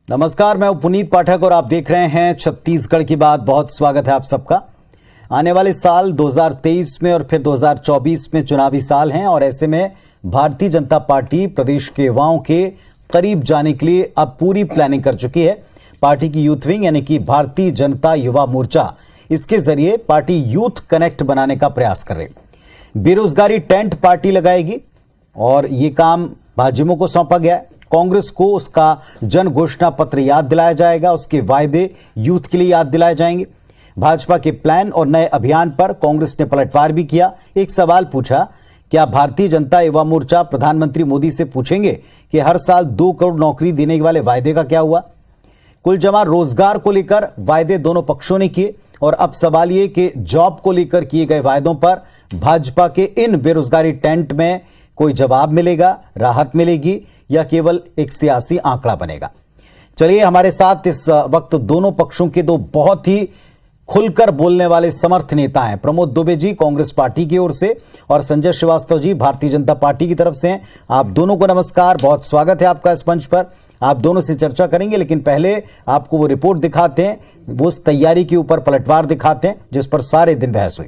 नमस्कार, मैं पुनीत पाठक और आप देख रहे हैं छत्तीसगढ़ की बात। बहुत स्वागत है आप सबका। आने वाले साल 2023 में और फिर 2024 में चुनावी साल हैं और ऐसे में भारतीय जनता पार्टी प्रदेश के युवाओं के करीब जाने के लिए अब पूरी प्लानिंग कर चुकी है। पार्टी की यूथ विंग यानी कि भारतीय जनता युवा मोर्चा, इसके जरिए पार्टी यूथ कनेक्ट बनाने का प्रयास कर रही। बेरोजगारी टेंट पार्टी लगाएगी और ये काम भाजयुमो को सौंपा गया है। कांग्रेस को उसका जन घोषणा पत्र याद दिलाया जाएगा, उसके वायदे यूथ के लिए याद दिलाए जाएंगे। भाजपा के प्लान और नए अभियान पर कांग्रेस ने पलटवार भी किया। एक सवाल पूछा, क्या भारतीय जनता युवा मोर्चा प्रधानमंत्री मोदी से पूछेंगे कि हर साल 2 करोड़ नौकरी देने वाले वायदे का क्या हुआ? कुल जमा रोजगार को लेकर वायदे दोनों पक्षों ने किए और अब सवाल ये कि जॉब को लेकर किए गए वायदों पर भाजपा के इन बेरोजगारी टेंट में कोई जवाब मिलेगा, राहत मिलेगी या केवल एक सियासी आंकड़ा बनेगा? चलिए, हमारे साथ इस वक्त दोनों पक्षों के दो बहुत ही खुलकर बोलने वाले समर्थ नेता हैं। प्रमोद दुबे जी कांग्रेस पार्टी की ओर से और संजय श्रीवास्तव जी भारतीय जनता पार्टी की तरफ से हैं। आप दोनों को नमस्कार, बहुत स्वागत है आपका इस मंच पर। आप दोनों से चर्चा करेंगे, लेकिन पहले आपको वो रिपोर्ट दिखाते हैं, वो उस तैयारी के ऊपर पलटवार दिखाते हैं जिस पर सारे दिन बहस हुई।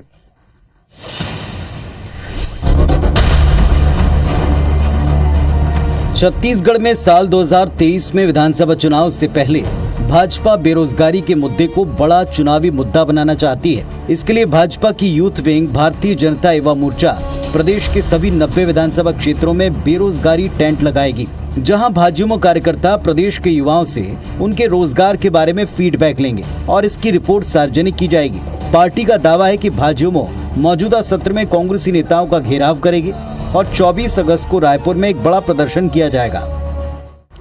छत्तीसगढ़ में साल 2023 में विधानसभा चुनाव से पहले भाजपा बेरोजगारी के मुद्दे को बड़ा चुनावी मुद्दा बनाना चाहती है। इसके लिए भाजपा की यूथ विंग भारतीय जनता युवा मोर्चा प्रदेश के सभी 90 विधानसभा क्षेत्रों में बेरोजगारी टेंट लगाएगी, जहां भाजयुमो कार्यकर्ता प्रदेश के युवाओं से उनके रोजगार के बारे में फीडबैक लेंगे और इसकी रिपोर्ट सार्वजनिक की जाएगी। पार्टी का दावा है कि भाजयुमो मौजूदा सत्र में कांग्रेसी नेताओं का घेराव करेगी और 24 अगस्त को रायपुर में एक बड़ा प्रदर्शन किया जाएगा।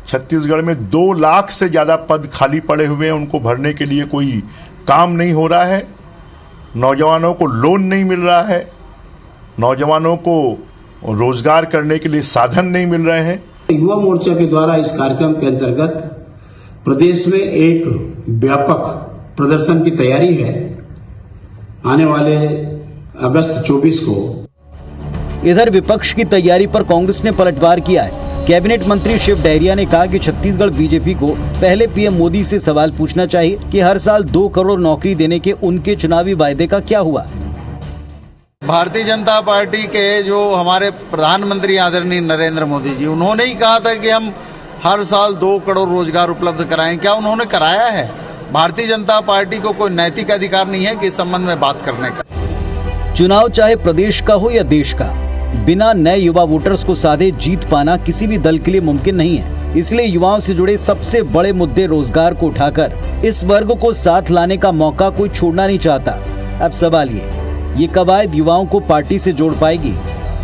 छत्तीसगढ़ में 2 लाख से ज्यादा पद खाली पड़े हुए हैं, उनको भरने के लिए कोई काम नहीं हो रहा है। नौजवानों को लोन नहीं मिल रहा है, नौजवानों को रोजगार करने के लिए साधन नहीं मिल रहे हैं। युवा मोर्चा के द्वारा इस कार्यक्रम के अंतर्गत प्रदेश में एक व्यापक प्रदर्शन की तैयारी है आने वाले अगस्त 24 को। इधर विपक्ष की तैयारी पर कांग्रेस ने पलटवार किया है। कैबिनेट मंत्री शिव डहरिया ने कहा कि छत्तीसगढ़ बीजेपी को पहले पीएम मोदी से सवाल पूछना चाहिए कि हर साल 2 करोड़ नौकरी देने के उनके चुनावी वायदे का क्या हुआ। भारतीय जनता पार्टी के जो हमारे प्रधानमंत्री आदरणीय नरेंद्र मोदी जी, उन्होंने ही कहा था कि हम हर साल 2 करोड़ रोजगार उपलब्ध कराएं। क्या उन्होंने कराया है? भारतीय जनता पार्टी को कोई नैतिक अधिकार नहीं है कि इस संबंध में बात करने का। चुनाव चाहे प्रदेश का हो या देश का, बिना नए युवा वोटर्स को साधे जीत पाना किसी भी दल के लिए मुमकिन नहीं है। इसलिए युवाओं से जुड़े सबसे बड़े मुद्दे रोजगार को उठाकर इस वर्ग को साथ लाने का मौका कोई छोड़ना नहीं चाहता। अब सवाल ये कवायद युवाओं को पार्टी से जोड़ पाएगी?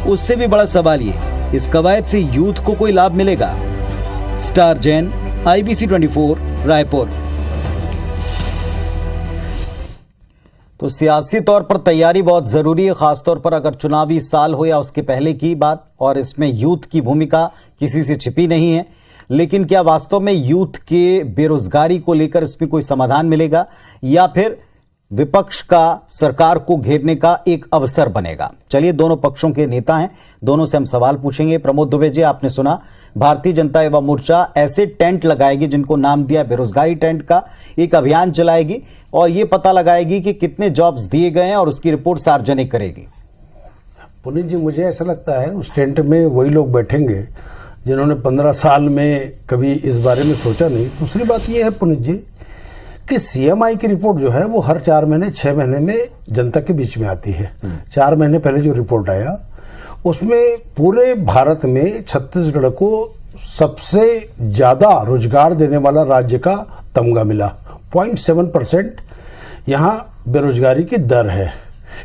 उससे भी बड़ा सवाल ये, इस कवायद से यूथ को कोई लाभ मिलेगा? Star Jain, IBC 24, Raipur. तो सियासी तौर पर तैयारी बहुत जरूरी है, खासतौर पर अगर चुनावी साल हो या उसके पहले की बात, और इसमें यूथ की भूमिका किसी से छिपी नहीं है। लेकिन क्या वास्तव में यूथ के बेरोजगारी को लेकर इसमें कोई समाधान मिलेगा या फिर विपक्ष का सरकार को घेरने का एक अवसर बनेगा? चलिए, दोनों पक्षों के नेता हैं, दोनों से हम सवाल पूछेंगे। प्रमोद दुबे जी, आपने सुना भारतीय जनता युवा मोर्चा ऐसे टेंट लगाएगी जिनको नाम दिया बेरोजगारी टेंट का, एक अभियान चलाएगी और ये पता लगाएगी कि कितने जॉब्स दिए गए हैं और उसकी रिपोर्ट सार्वजनिक करेगी। पुनीत जी, मुझे ऐसा लगता है उस टेंट में वही लोग बैठेंगे जिन्होंने 15 साल में कभी इस बारे में सोचा नहीं। दूसरी बात यह है पुनीत जी कि CMI की रिपोर्ट जो है वो हर 4 महीने 6 महीने में जनता के बीच में आती है। 4 महीने पहले जो रिपोर्ट आया उसमें पूरे भारत में छत्तीसगढ़ को सबसे ज्यादा रोजगार देने वाला राज्य का तमगा मिला। 0.7% यहाँ बेरोजगारी की दर है।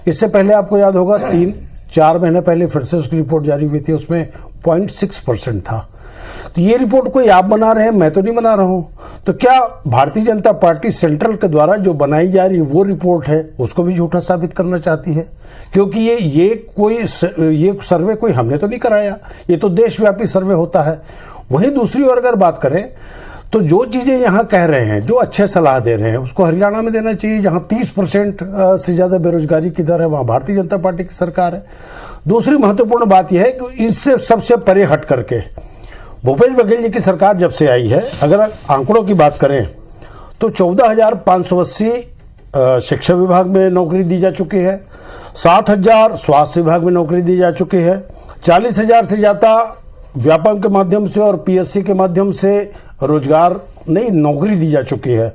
इससे पहले आपको याद होगा 3-4 महीने पहले फिर से उसकी रिपोर्ट जारी हुई थी, उसमें 0.6% था। तो ये रिपोर्ट कोई आप बना रहे हैं, मैं तो नहीं बना रहा हूं। तो क्या भारतीय जनता पार्टी सेंट्रल के द्वारा जो बनाई जा रही वो रिपोर्ट है उसको भी झूठा साबित करना चाहती है? क्योंकि ये सर्वे कोई हमने तो नहीं कराया, ये तो देशव्यापी सर्वे होता है। वहीं दूसरी ओर अगर बात करें तो जो चीजें यहाँ कह रहे हैं, जो अच्छे सलाह दे रहे हैं, उसको हरियाणा में देना चाहिए जहाँ 30% से ज्यादा बेरोजगारी की दर है, वहाँ भारतीय जनता पार्टी की सरकार है। दूसरी महत्वपूर्ण बात यह है कि इससे सबसे परे हट करके भूपेश बघेल जी की सरकार जब से आई है, अगर आंकड़ों की बात करें तो 14,580 शिक्षा विभाग में नौकरी दी जा चुकी है, 7,000 स्वास्थ्य विभाग में नौकरी दी जा चुकी है, 40,000 से ज़्यादा व्यापम के माध्यम से और पीएससी के माध्यम से रोजगार नहीं नौकरी दी जा चुकी है,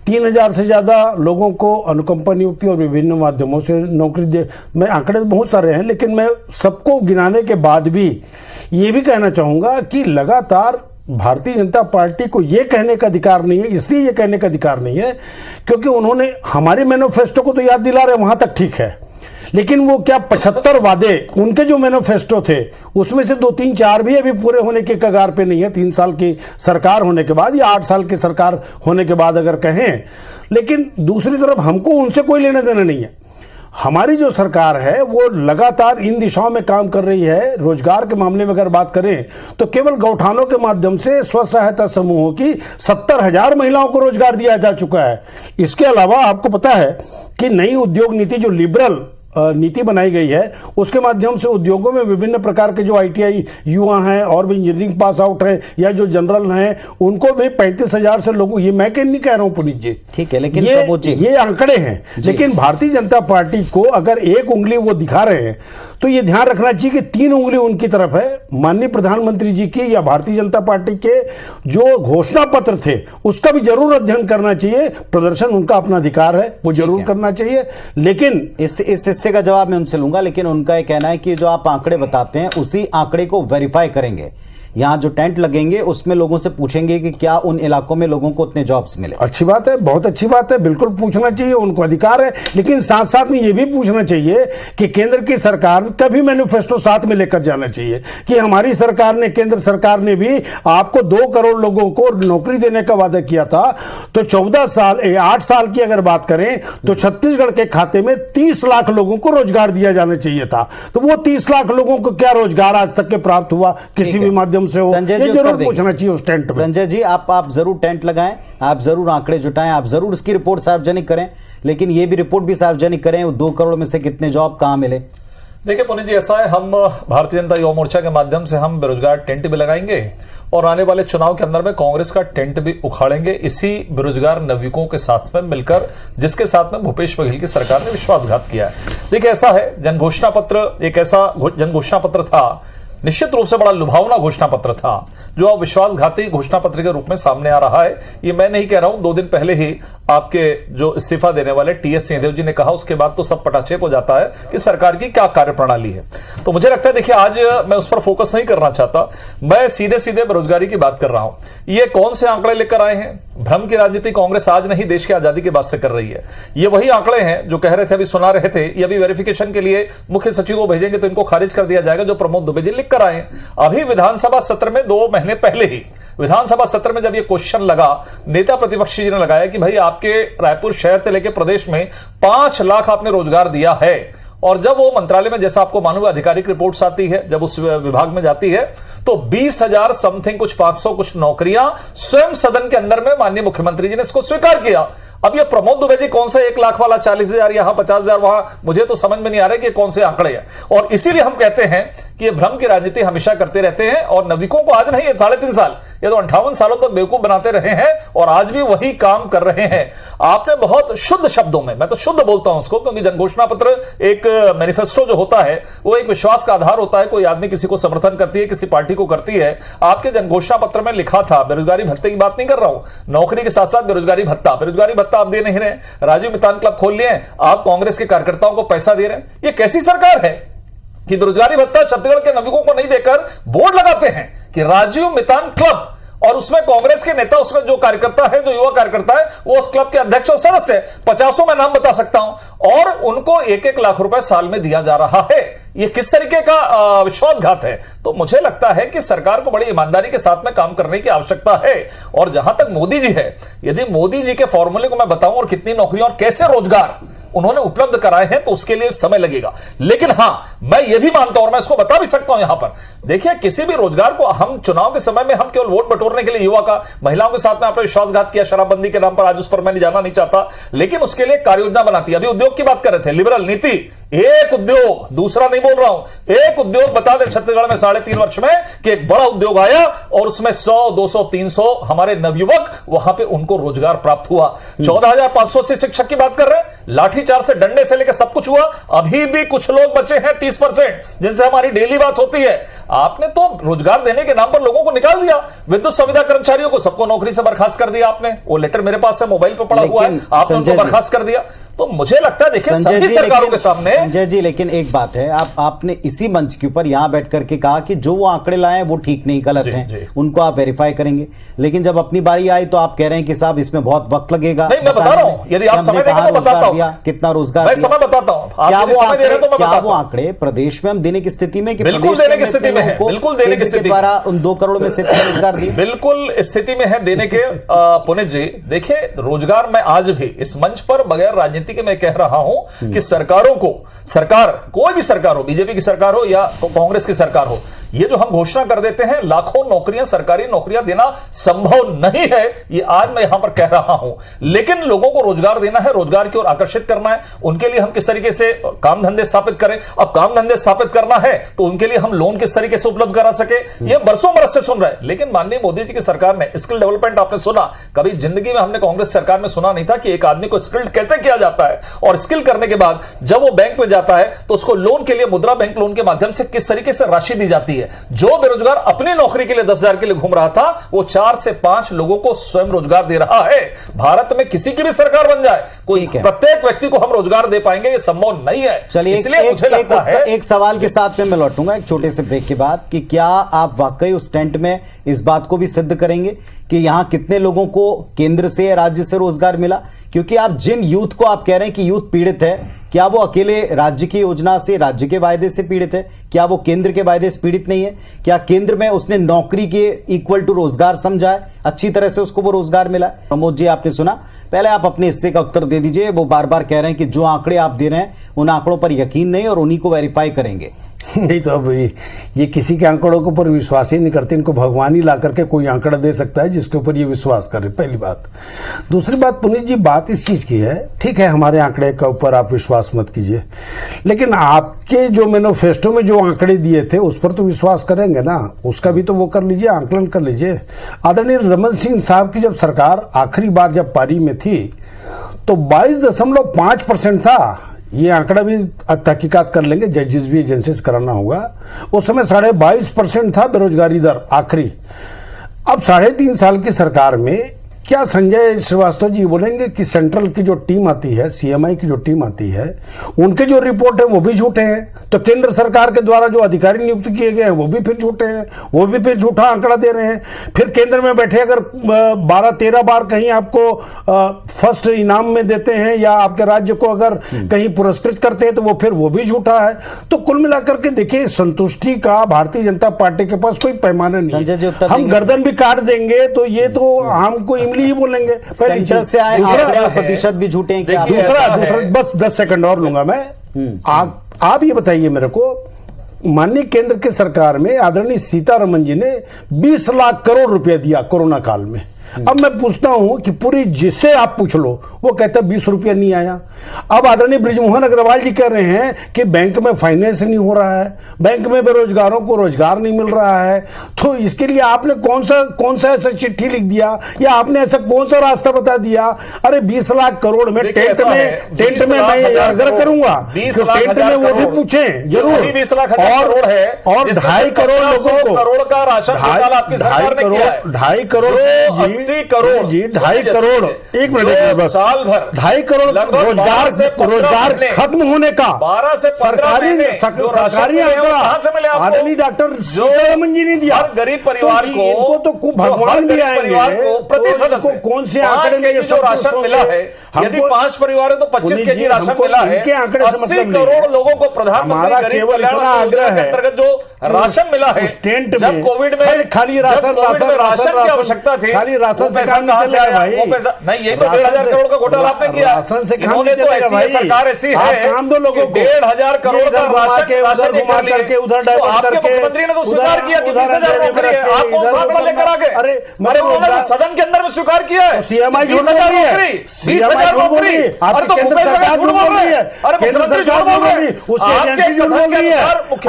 3,000 से ज़्यादा लोगों को अनुकंपा नियुक्ति और विभिन्न माध्यमों से नौकरी दे। मैं आंकड़े बहुत सारे हैं, लेकिन मैं सबको गिनाने के बाद भी ये भी कहना चाहूँगा कि लगातार भारतीय जनता पार्टी को ये कहने का अधिकार नहीं है, इसलिए ये कहने का अधिकार नहीं है क्योंकि उन्होंने हमारे मैनिफेस्टो को तो याद दिला रहे, वहाँ तक ठीक है, लेकिन वो क्या 75 वादे उनके जो मैनिफेस्टो थे उसमें से 2, 3, 4 भी अभी पूरे होने के कगार पे नहीं है, 3 साल की सरकार होने के बाद या 8 साल की सरकार होने के बाद अगर कहें। लेकिन दूसरी तरफ हमको उनसे कोई लेना देना नहीं है। हमारी जो सरकार है वो लगातार इन दिशाओं में काम कर रही है। रोजगार के मामले में अगर बात करें तो केवल गौठानों के माध्यम से स्व सहायता समूहों की 70,000 महिलाओं को रोजगार दिया जा चुका है। इसके अलावा आपको पता है कि नई उद्योग नीति जो लिबरल नीति बनाई गई है उसके माध्यम से उद्योगों में विभिन्न प्रकार के जो आईटीआई युवा हैं और भी इंजीनियरिंग पास आउट हैं या जो जनरल हैं उनको भी 35,000 से लोगों, ये मैं नहीं कह रहा हूं पुनीत जी, ठीक है, लेकिन ये आंकड़े हैं। लेकिन भारतीय जनता पार्टी को अगर एक उंगली वो दिखा रहे हैं तो ये ध्यान रखना चाहिए कि 3 उंगली उनकी तरफ है, माननीय प्रधानमंत्री जी की या भारतीय जनता पार्टी के जो घोषणा पत्र थे उसका भी जरूर अध्ययन करना चाहिए। प्रदर्शन उनका अपना अधिकार है, वो जरूर करना चाहिए। लेकिन इस हिस्से का जवाब मैं उनसे लूंगा, लेकिन उनका यह कहना है कि जो आप आंकड़े बताते हैं उसी आंकड़े को वेरीफाई करेंगे। यहाँ जो टेंट लगेंगे उसमें लोगों से पूछेंगे कि क्या उन इलाकों में लोगों को उतने जॉब्स मिले। अच्छी बात है, बहुत अच्छी बात है, बिल्कुल पूछना चाहिए, उनको अधिकार है। लेकिन साथ साथ में ये भी पूछना चाहिए कि केंद्र की सरकार का भी मैनिफेस्टो साथ में लेकर जाना चाहिए कि हमारी सरकार ने, केंद्र सरकार ने भी आपको 2 करोड़ लोगों को नौकरी देने का वादा किया था। तो 8 साल की अगर बात करें तो छत्तीसगढ़ के खाते में 30 लाख लोगों को रोजगार दिया जाना चाहिए था। तो वो 30 लाख लोगों को क्या रोजगार आज तक के प्राप्त हुआ किसी भी माध्यम से हो, संजय जी जरूर पूछना चाहिए उस टेंट में। संजय जी आप जरूर टेंट लगाएं, आप जरूर आंकड़े जुटाएं, आप जरूर इसकी रिपोर्ट सार्वजनिक करें, लेकिन ये भी रिपोर्ट भी सार्वजनिक करें 2 करोड़ में से कितने जॉब कहां मिले। देखिए पुनीत जी, ऐसा है, हम भारतीय जनता युवा मोर्चा के माध्यम से हम बेरोजगार टेंट भी लगाएंगे और आने वाले चुनाव के अंदर में कांग्रेस का टेंट भी उखाड़ेंगे इसी बेरोजगार नवयुवकों के साथ में मिलकर, जिसके साथ में भूपेश बघेल की सरकार ने विश्वासघात किया है। देखिए ऐसा है, जनघोषणा पत्र एक ऐसा जनघोषणा पत्र था, निश्चित रूप से बड़ा लुभावना घोषणा पत्र था जो अब विश्वासघाती घोषणा पत्र के रूप में सामने आ रहा है। ये मैं नहीं कह रहा हूं, 2 दिन पहले ही आपके जो इस्तीफा देने वाले टीएस सिंहदेव जी ने कहा, उसके बाद तो सब पटाक्षेप हो जाता है कि सरकार की क्या कार्यप्रणाली है। तो मुझे लगता है, देखिए आज मैं उस पर फोकस नहीं करना चाहता, मैं सीधे सीधे बेरोजगारी की बात कर रहा हूं। ये कौन से आंकड़े लेकर आए हैं? भ्रम की राजनीति कांग्रेस आज नहीं, देश की आजादी के बाद से कर रही है। ये वही आंकड़े हैं जो कह रहे थे, अभी सुना रहे थे, ये अभी वेरिफिकेशन के लिए मुख्य सचिव को भेजेंगे तो इनको खारिज कर दिया जाएगा, जो प्रमोद दुबे जी लिख कर आए। अभी विधानसभा सत्र में 2 महीने पहले ही विधानसभा सत्र में जब ये क्वेश्चन लगा, नेता प्रतिपक्ष जी ने लगाया कि भाई आपके रायपुर शहर से लेकर प्रदेश में 5 लाख आपने रोजगार दिया है, और जब वो मंत्रालय में, जैसा आपको मालूम है, आधिकारिक रिपोर्ट्स आती है, जब उस विभाग में जाती है तो 20,000 समथिंग कुछ 500 कुछ नौकरियां स्वयं सदन के अंदर में माननीय मुख्यमंत्री जी ने इसको स्वीकार किया। अब ये प्रमोद दुबे जी कौन सा 1 लाख वाला 40,000 यहां 50,000 वहां, मुझे तो समझ में नहीं आ रहा है कि कौन से आंकड़े हैं। और इसीलिए हम कहते हैं कि ये भ्रम की राजनीति हमेशा करते रहते हैं और नवयुवकों को आज नहीं, 3.5 साल, ये तो 58 सालों तक बेवकूफ बनाते रहे हैं और आज भी वही काम कर रहे हैं। आपने बहुत शुद्ध शब्दों में, मैं तो शुद्ध बोलता हूं उसको, क्योंकि जनघोषणा पत्र एक मैनिफेस्टो जो होता है वो एक विश्वास का आधार होता है। कोई आदमी किसी को समर्थन करती है, किसी पार्टी को करती है। आपके जनघोषणा पत्र में लिखा था, बेरोजगारी भत्ते की बात नहीं कर रहा हूं, नौकरी के साथ साथ बेरोजगारी भत्ता आप दे नहीं रहे। राजीव मितान क्लब खोल लिए, आप कांग्रेस के कार्यकर्ताओं को पैसा दे रहे हैं। ये कैसी सरकार है कि बेरोजगारी भत्ता छत्तीसगढ़ के नवयुवकों को नहीं देकर बोर्ड लगाते हैं कि राजीव मितान क्लब, और उसमें कांग्रेस के नेता, उसमें जो कार्यकर्ता है, जो युवा कार्यकर्ता है, वो उस क्लब के अध्यक्ष और सदस्य है, 50 में नाम बता सकता हूं, और उनको 1-1 लाख रुपए साल में दिया जा रहा है। ये किस तरीके का विश्वासघात है? तो मुझे लगता है कि सरकार को बड़ी ईमानदारी के साथ में काम करने की आवश्यकता है। और जहां तक मोदी जी है, यदि मोदी जी के फॉर्मूले को मैं बताऊं और कितनी नौकरियां और कैसे रोजगार उन्होंने उपलब्ध कराए हैं तो उसके लिए समय लगेगा। लेकिन हां, मैं यह भी मानता हूं और मैं इसको बता भी सकता हूं यहां पर, देखिए किसी भी रोजगार को हम चुनाव के समय में हम केवल वोट बटोरने के लिए युवा का, महिलाओं के साथ में आपने विश्वासघात किया शराबबंदी के नाम पर, आज उस पर मैं जाना नहीं चाहता, लेकिन उसके लिए कार्य योजना बनाती है। अभी उद्योग की बात कर रहे थे, लिबरल नीति, एक उद्योग, दूसरा नहीं बोल रहा हूं, एक उद्योग बता दे छत्तीसगढ़ में 3.5 वर्ष में कि एक बड़ा उद्योग आया और उसमें 100, 200, 300 हमारे नवयुवक वहां पे उनको रोजगार प्राप्त हुआ। 14,580 शिक्षक की बात कर रहे हैं, लाठीचार्ज से डंडे से लेकर सब कुछ हुआ। अभी भी कुछ लोग बचे हैं 30% जिनसे हमारी डेली बात होती है। आपने तो रोजगार देने के नाम पर लोगों को निकाल दिया, विद्युत संविदा कर्मचारियों को सबको नौकरी से बर्खास्त कर दिया आपने। वो लेटर मेरे पास है, मोबाइल पे पड़ा हुआ है, आपने उनको बर्खास्त कर दिया। तो मुझे लगता है देखिए सभी सरकारों के सामने। संजय जी, लेकिन एक बात है, आपने इसी मंच के ऊपर यहां बैठ करके कहा कि जो वो आंकड़े लाए हैं वो ठीक नहीं, गलत हैं, उनको आप वेरीफाई करेंगे। लेकिन जब अपनी बारी आई तो आप कह रहे हैं कि साहब इसमें बहुत वक्त लगेगा। नहीं, मैं बता रहा हूं, यदि आप समय देंगे तो बताता हूं कितना रोजगार, मैं समय बताता हूं। क्या वो आंकड़े प्रदेश में हम देने की स्थिति में, बिल्कुल देने की स्थिति में है, बिल्कुल देने की स्थिति द्वारा उन 2 करोड़ में से रोजगार दिए, बिल्कुल स्थिति में है देने के। पुनित जी देखिए, रोजगार मैं आज भी इस मंच पर बगैर राजनीति के मैं कह रहा हूं कि सरकारों को, सरकार कोई भी सरकार हो, बीजेपी की सरकार हो या कांग्रेस की सरकार हो, ये जो हम घोषणा कर देते हैं लाखों नौकरियां, सरकारी नौकरियां देना संभव नहीं है, ये आज मैं यहां पर कह रहा हूं। लेकिन लोगों को रोजगार देना है, रोजगार की ओर आकर्षित करना है, उनके लिए हम किस तरीके से काम धंधे स्थापित करें। अब काम धंधे स्थापित करना है तो उनके लिए हम लोन किस तरीके से उपलब्ध करा सके, ये बरसों बरस से सुन रहे हैं। लेकिन माननीय मोदी जी की सरकार ने स्किल डेवलपमेंट, आपने सुना, कभी जिंदगी में हमने कांग्रेस सरकार में सुना नहीं था कि एक आदमी को स्किल्ड कैसे किया जाता है, और स्किल करने के बाद जब वो बैंक में जाता है तो उसको लोन के लिए मुद्रा बैंक लोन के माध्यम से किस तरीके से राशि दी जाती है। जो बेरोजगार अपनी नौकरी के लिए 10,000 के लिए घूम रहा था, वो 4 से 5 लोगों को स्वयं रोजगार दे रहा है। भारत में किसी की भी सरकार बन जाए, कोई प्रत्येक व्यक्ति को हम रोजगार दे पाएंगे, ये संभव नहीं है। चलिए, इसलिए मुझे लगता है एक सवाल के साथ में मैं लौटूंगा एक छोटे से ब्रेक के बाद, कि क्या आप वाकई उस टेंट में इस बात को भी सिद्ध करेंगे कि यहां कितने लोगों को केंद्र से, राज्य से रोजगार मिला? क्योंकि आप जिन यूथ को आप कह रहे हैं कि यूथ पीड़ित है, क्या वो अकेले राज्य की योजना से, राज्य के वायदे से पीड़ित है? क्या वो केंद्र के वायदे से पीड़ित नहीं है? क्या केंद्र में उसने नौकरी के इक्वल टू रोजगार समझा है, अच्छी तरह से उसको वो रोजगार मिला है? प्रमोद जी, आपने सुना, पहले आप अपने हिस्से का उत्तर दे दीजिए। वो बार बार कह रहे हैं कि जो आंकड़े आप दे रहे हैं उन आंकड़ों पर यकीन नहीं और उन्हीं को वेरीफाई करेंगे। नहीं तो अब ये किसी के आंकड़ों के ऊपर विश्वास ही नहीं करते। इनको भगवान ही ला करके कोई आंकड़ा दे सकता है जिसके ऊपर ये विश्वास करे, पहली बात। दूसरी बात, पुनीत जी, बात इस चीज़ की है, ठीक है हमारे आंकड़े के ऊपर आप विश्वास मत कीजिए, लेकिन आपके जो मैनिफेस्टो में जो आंकड़े दिए थे उस पर तो विश्वास करेंगे ना, उसका भी तो वो कर लीजिए, आंकलन कर लीजिए। आदरणीय रमन सिंह साहब की जब सरकार आखिरी बार जब पारी में थी तो 22.5% था। ये आंकड़ा भी तहकीकात कर लेंगे, जजेस भी एजेंसी से कराना होगा। उस समय 22.5% था बेरोजगारी दर आखिरी। अब 3.5 साल की सरकार में क्या संजय श्रीवास्तव जी बोलेंगे कि सेंट्रल की जो टीम आती है, सीएमआई की जो टीम आती है, उनके जो रिपोर्ट है वो भी झूठे हैं? तो केंद्र सरकार के द्वारा जो अधिकारी नियुक्त किए गए हैं वो भी फिर झूठे हैं, वो भी फिर झूठा आंकड़ा दे रहे हैं। फिर केंद्र में बैठे अगर 12-13 बार कहीं आपको फर्स्ट इनाम में देते हैं या आपके राज्य को अगर कहीं पुरस्कृत करते हैं तो वो फिर वो भी झूठा है। तो कुल मिलाकर के देखिए, संतुष्टि का भारतीय जनता पार्टी के पास कोई पैमाना नहीं है। हम गर्दन भी काट देंगे तो ये तो हमको इमली ही बोलेंगे। सेंटर से आए प्रतिशत भी झूठे हैं क्या? दूसरा बस 10 सेकंड और लूंगा मैं। आप ये बताइए मेरे को, माननीय केंद्र की सरकार में आदरणीय सीतारमन जी ने 20 लाख करोड़ रुपया दिया कोरोना काल में। अब मैं पूछता हूं कि पूरी जिससे आप पूछ लो वो कहता है 20 रुपया नहीं आया। अब आदरणीय बृजमोहन अग्रवाल जी कह रहे हैं कि बैंक में फाइनेंस नहीं हो रहा है, बैंक में बेरोजगारों को रोजगार नहीं मिल रहा है। तो इसके लिए आपने कौन सा ऐसा चिट्ठी लिख दिया या आपने ऐसा कौन सा रास्ता बता दिया? अरे 20 लाख करोड़ में टेंट में मैं आग्रह करूंगा टेंट में वो भी पूछे जरूर। 20 लाख करोड़ है और 2.5 करोड़ लोगों को, करोड़ का राशन 2.5 करोड़ 80 करोड़ जी, 2.5 करोड़, एक मिनट बस, साल भर 2.5 करोड़ रोजगार खत्म होने का 12 से 15 सरकारी आंकड़ा आदरणीय डॉक्टर सीतारमन जी ने दिया। गरीब परिवार को इनको तो भगवान भी आएंगे, प्रति सदस्य कौन से आंकड़े में जो राशन मिला है, यदि 5 परिवार है तो 25 केजी राशन मिला है। 80 करोड़ लोगों को प्रधानमंत्री गरीब कल्याण योजना के अंतर्गत जो राशन मिला है, जब कोविड में खाली राशन की आवश्यकता थी, राशन से काम कहाँ नहीं से चलेगा आया? भाई। वो पैसा नहीं, ये तो 1,500 करोड़ का घोटाला आपने किया। राशन से काम इन्होंने नहीं तो चलेगा ऐसी भाई। है, सरकार ऐसी आप है काम दो लोगों को। 1,500 करोड़ का इधर घुमा राशन के, उधर घुमा करके, उधर डाइवर्ट आपके करके, मुख्यमंत्री ने तो उधर- स्वीकार किया कि उधर 20,000 अंधेरे में नौकरी है। रख के, आप कौन सा इधर आंकड़ा लेकर आ गए? अरे, अरे उन्होंने तो सदन के अंदर में स्वीकार किया है। सीएमआई झूठ 20,000 बोल रही है। नौकरी, सीएमआई 20,000 झूठ बोल रही है। नौकरी। आपकी अरे तो केंद्र भूपेश सरकार बघेल झूठ बोल रही है। अरे केंद्र मुख्यमंत्री सरकार झूठ बोल रही है। उसकी आपके एजेंसी झूठ बोल रही है।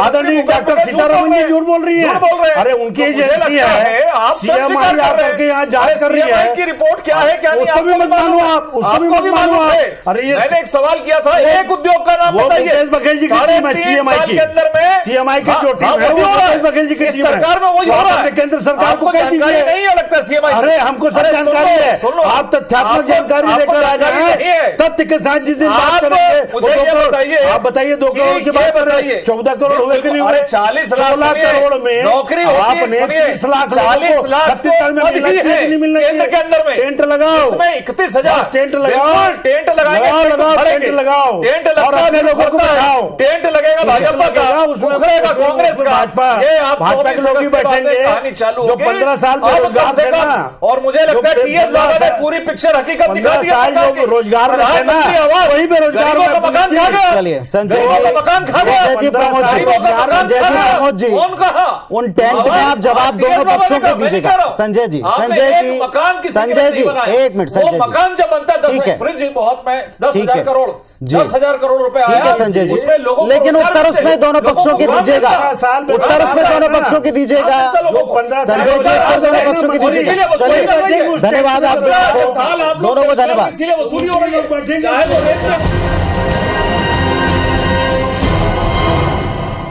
आदरणीय डॉक्टर सीतारमण जी झूठ बोल रही है। अरे उनकी एजेंसी है, सीएमआई आकर के यहाँ जांच कर रही है की रिपोर्ट क्या है क्या नहीं, उसको भी मत मानो आप, उसको भी मत मानो आप। अरे ये मैंने एक सवाल किया था, एक उद्योग का नाम वो बताइए। भूपेश बघेल जी की टीम है, सीएमआई की। के अंदर में सीएमआई की जो टीम है, वही वो हो रहा है। भूपेश बघेल जी की इस टीम है। सरकार में वही तो हो आप रहा अपने है। केंद्र सरकार को आपको कह जानकारी दीजिए। नहीं है लगता सीएमआई से। अरे हमको सब अरे जानकारी है। सुन लो, आप तथ्यात्मक आपको- जानकारी आपको लेकर आ जानकारी जाए। नहीं है। तथ्य के साथ जिस दिन बात आप करेंगे, मुझे वो ये 2 बताइए, करोड़, आप बताइए 2 करोड़ की ये बात करें, बताइए। 14 करोड़ हुए कि नहीं हुए? अरे 40 लाख 16 सुनिए, करोड़ में नौकरी होती है, आपने सुनिए, 30 लाख 40 लाख छत्तीसगढ़ में तो मिलना अभी चाहिए है, कि नहीं मिलना केंद्र के अंदर में। टेंट लगाओ, इसमें 31,000 बस टेंट लगाओ, बिल्कुल टेंट लगाएंगे, लगाओ, टेंट लगाओ, भरेंगे। टेंट लगाओ। टेंट लगता और है, अपने लोगों को लगता है। बैठाओ। टेंट लगेगा भाजपा का, उसमें उखड़ेगा कांग्रेस का। भाजपा ये आप भाजपा के 24 लोग भी अगस्त के बाद में बैठेंगे कहानी चालू जो होगी। 15 साल अब बेरोजगार कम से थे कम, ना। और मुझे लगता है टीएस बाबा ने पूरी पिक्चर हकीकत दिखा 15 दी। साल जो रोजगार में थे ना, वही बेरोजगार गरीबों का मकान खा गया। चलिए संजय गरीबों का मकान खा गया। संजय जी, प्रमोद जी, गरीबों का मकान संजय खा जी, गया। प्रमोद जी, कौन कहा? उन टेंट में आप जवाब दोनों पक्षों को दीजिएगा। संजय जी, संजय जी, मकान किसी के संजय लिए जी, नहीं बनाया। एक मिनट संजय वो जी, मकान जब बनता है ठीक है। 10 जी बहुत में ठीक 10,000 है। करोड़ जी। 10,000 करोड़ रुपए ठीक आया है संजय जी, उसमें लोगों को लेकिन रोजगार उत्तर मिलते उसमें हैं। दोनों लोगों पक्षों को की काम दीजिएगा। मिलता है। उत्तर उसमें दोनों पक्षों की दीजिएगा। जो 15 संजय जी, उत्तर दोनों पक्षों की दीजिएगा। इसीलिए वसूली चलिए, कर रही है। धन्यवाद आप साल आप लोग दोनों को धन्यवाद। इसीलिए वसूली हो रही है, चाहे वो रेट में